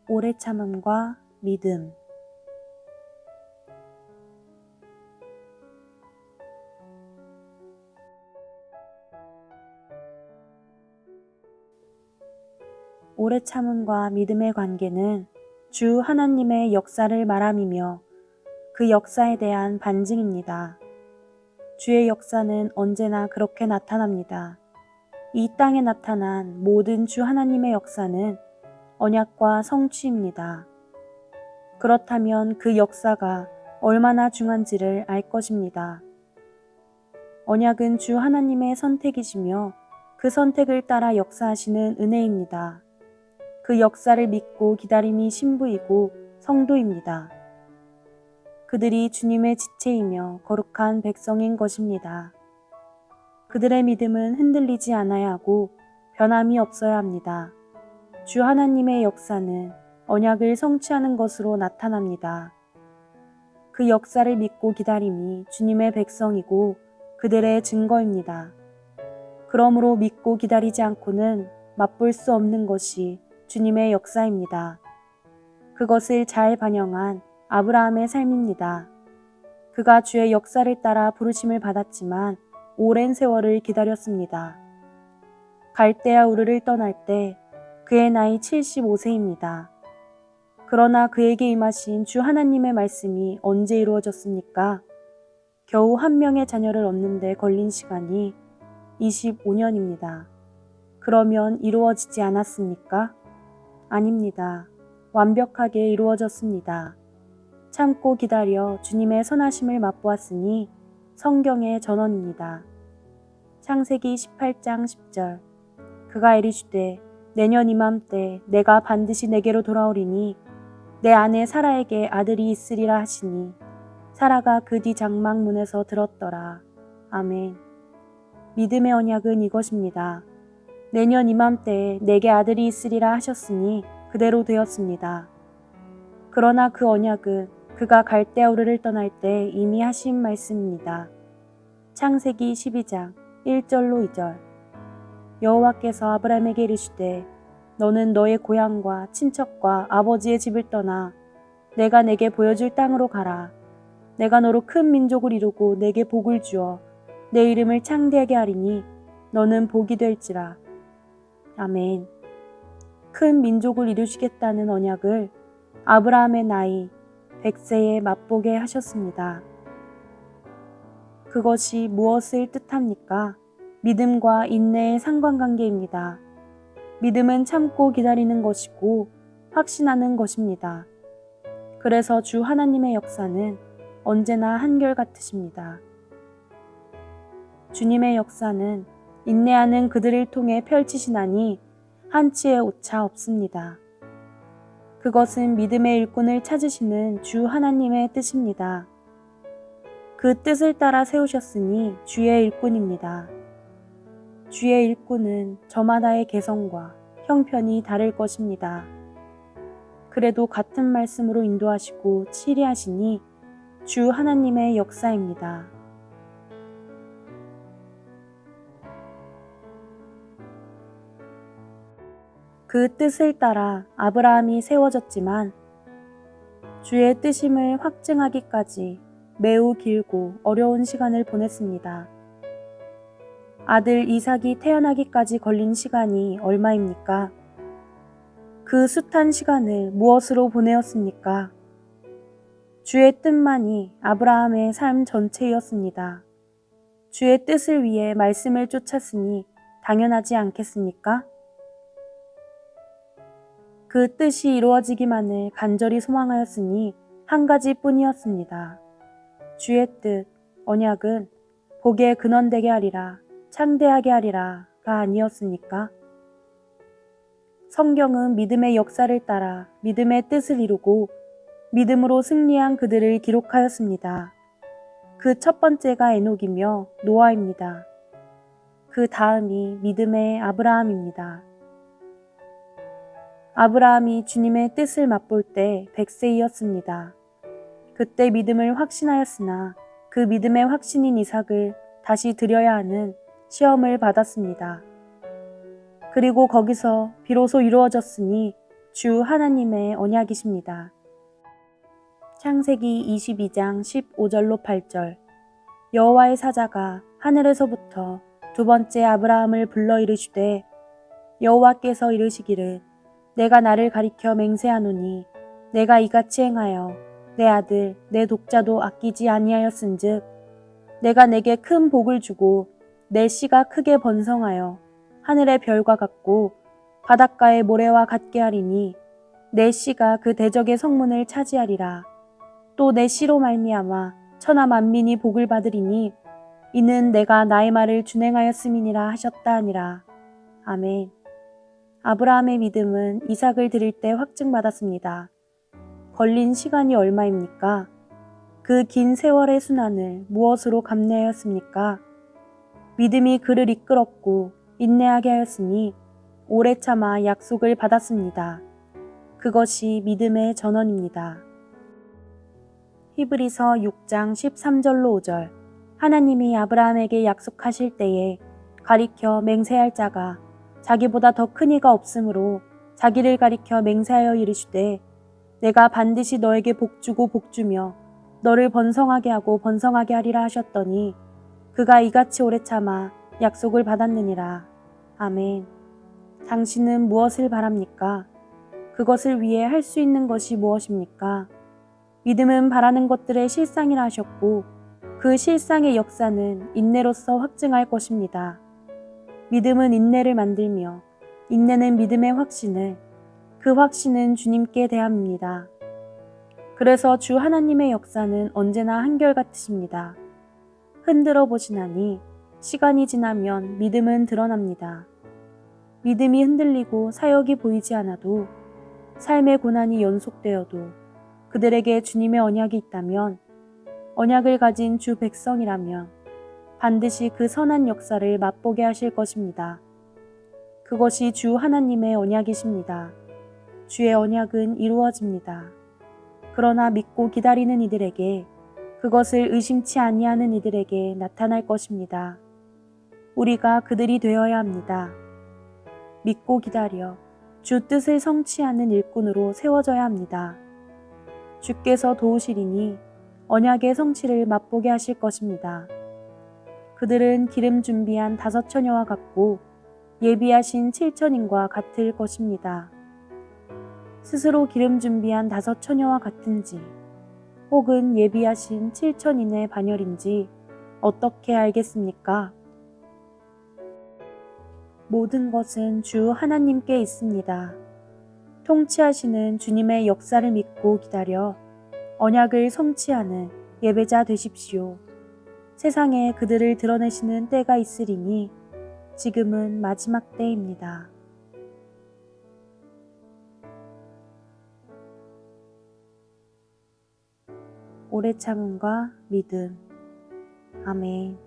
오래 참음과 믿음. 오래 참음과 믿음의 관계는 주 하나님의 역사를 말함이며 그 역사에 대한 반증입니다. 주의 역사는 언제나 그렇게 나타납니다. 이 땅에 나타난 모든 주 하나님의 역사는 언약과 성취입니다. 그렇다면 그 역사가 얼마나 중요한지를 알 것입니다. 언약은 주 하나님의 선택이시며 그 선택을 따라 역사하시는 은혜입니다. 그 역사를 믿고 기다림이 신부이고 성도입니다. 그들이 주님의 지체이며 거룩한 백성인 것입니다. 그들의 믿음은 흔들리지 않아야 하고 변함이 없어야 합니다. 주 하나님의 역사는 언약을 성취하는 것으로 나타납니다. 그 역사를 믿고 기다림이 주님의 백성이고 그들의 증거입니다. 그러므로 믿고 기다리지 않고는 맛볼 수 없는 것이 주님의 역사입니다. 그것을 잘 반영한 아브라함의 삶입니다. 그가 주의 역사를 따라 부르심을 받았지만 오랜 세월을 기다렸습니다. 갈대아 우르를 떠날 때 그의 나이 75세입니다. 그러나 그에게 임하신 주 하나님의 말씀이 언제 이루어졌습니까? 겨우 한 명의 자녀를 얻는 데 걸린 시간이 25년입니다. 그러면 이루어지지 않았습니까? 아닙니다. 완벽하게 이루어졌습니다. 참고 기다려 주님의 선하심을 맛보았으니 성경의 전언입니다. 창세기 18장 10절. 그가 이르시되 내년 이맘때 내가 반드시 내게로 돌아오리니 내 아내 사라에게 아들이 있으리라 하시니 사라가 그 뒤 장막문에서 들었더라. 아멘. 믿음의 언약은 이것입니다. 내년 이맘때에 내게 아들이 있으리라 하셨으니 그대로 되었습니다. 그러나 그 언약은 그가 갈대아 우르를 떠날 때 이미 하신 말씀입니다. 창세기 12장 1절로 2절. 여호와께서 아브라함에게 이르시되 너는 너의 고향과 친척과 아버지의 집을 떠나 내가 내게 보여줄 땅으로 가라. 내가 너로 큰 민족을 이루고 내게 복을 주어 내 이름을 창대하게 하리니 너는 복이 될지라. 아멘. 큰 민족을 이루시겠다는 언약을 아브라함의 나이 100세에 맛보게 하셨습니다. 그것이 무엇을 뜻합니까? 믿음과 인내의 상관관계입니다. 믿음은 참고 기다리는 것이고 확신하는 것입니다. 그래서 주 하나님의 역사는 언제나 한결같으십니다. 주님의 역사는 인내하는 그들을 통해 펼치시나니 한치의 오차 없습니다. 그것은 믿음의 일꾼을 찾으시는 주 하나님의 뜻입니다. 그 뜻을 따라 세우셨으니 주의 일꾼입니다. 주의 일꾼은 저마다의 개성과 형편이 다를 것입니다. 그래도 같은 말씀으로 인도하시고 치리하시니 주 하나님의 역사입니다. 그 뜻을 따라 아브라함이 세워졌지만 주의 뜻임을 확증하기까지 매우 길고 어려운 시간을 보냈습니다. 아들 이삭이 태어나기까지 걸린 시간이 얼마입니까? 그 숱한 시간을 무엇으로 보내었습니까? 주의 뜻만이 아브라함의 삶 전체였습니다. 주의 뜻을 위해 말씀을 쫓았으니 당연하지 않겠습니까? 그 뜻이 이루어지기만을 간절히 소망하였으니 한 가지뿐이었습니다. 주의 뜻, 언약은 복의 근원되게 하리라, 창대하게 하리라가 아니었습니까? 성경은 믿음의 역사를 따라 믿음의 뜻을 이루고 믿음으로 승리한 그들을 기록하였습니다. 그 첫 번째가 에녹이며 노아입니다. 그 다음이 믿음의 아브라함입니다. 아브라함이 주님의 뜻을 맛볼 때 100세이었습니다. 그때 믿음을 확신하였으나 그 믿음의 확신인 이삭을 다시 드려야 하는 시험을 받았습니다. 그리고 거기서 비로소 이루어졌으니 주 하나님의 언약이십니다. 창세기 22장 15절로 8절. 여호와의 사자가 하늘에서부터 두 번째 아브라함을 불러 이르시되 여호와께서 이르시기를 내가 나를 가리켜 맹세하노니 내가 이같이 행하여 내 아들 내 독자도 아끼지 아니하였은즉 내가 내게 큰 복을 주고 내 씨가 크게 번성하여 하늘의 별과 같고 바닷가의 모래와 같게 하리니 내 씨가 그 대적의 성문을 차지하리라. 또 내 씨로 말미암아 천하 만민이 복을 받으리니 이는 내가 나의 말을 준행하였음이니라 하셨다 하니라. 아멘. 아브라함의 믿음은 이삭을 드릴 때 확증받았습니다. 걸린 시간이 얼마입니까? 그 긴 세월의 순환을 무엇으로 감내하였습니까? 믿음이 그를 이끌었고 인내하게 하였으니 오래 참아 약속을 받았습니다. 그것이 믿음의 전원입니다. 히브리서 6장 13절로 5절. 하나님이 아브라함에게 약속하실 때에 가리켜 맹세할 자가 자기보다 더 큰 이가 없으므로 자기를 가리켜 맹세하여 이르시되 내가 반드시 너에게 복주고 복주며 너를 번성하게 하고 번성하게 하리라 하셨더니 그가 이같이 오래 참아 약속을 받았느니라. 아멘. 당신은 무엇을 바랍니까? 그것을 위해 할 수 있는 것이 무엇입니까? 믿음은 바라는 것들의 실상이라 하셨고 그 실상의 역사는 인내로서 확증할 것입니다. 믿음은 인내를 만들며 인내는 믿음의 확신을, 그 확신은 주님께 대함입니다. 그래서 주 하나님의 역사는 언제나 한결같으십니다. 흔들어 보시나니 시간이 지나면 믿음은 드러납니다. 믿음이 흔들리고 사역이 보이지 않아도 삶의 고난이 연속되어도 그들에게 주님의 언약이 있다면 언약을 가진 주 백성이라면 반드시 그 선한 역사를 맛보게 하실 것입니다. 그것이 주 하나님의 언약이십니다. 주의 언약은 이루어집니다. 그러나 믿고 기다리는 이들에게, 그것을 의심치 아니하는 이들에게 나타날 것입니다. 우리가 그들이 되어야 합니다. 믿고 기다려 주 뜻을 성취하는 일꾼으로 세워져야 합니다. 주께서 도우시리니 언약의 성취를 맛보게 하실 것입니다. 그들은 기름 준비한 5처녀와 같고 예비하신 7천인과 같을 것입니다. 스스로 기름 준비한 5처녀와 같은지 혹은 예비하신 7천인의 반열인지 어떻게 알겠습니까? 모든 것은 주 하나님께 있습니다. 통치하시는 주님의 역사를 믿고 기다려 언약을 성취하는 예배자 되십시오. 세상에 그들을 드러내시는 때가 있으리니 지금은 마지막 때입니다. 오래 참음과 믿음. 아멘.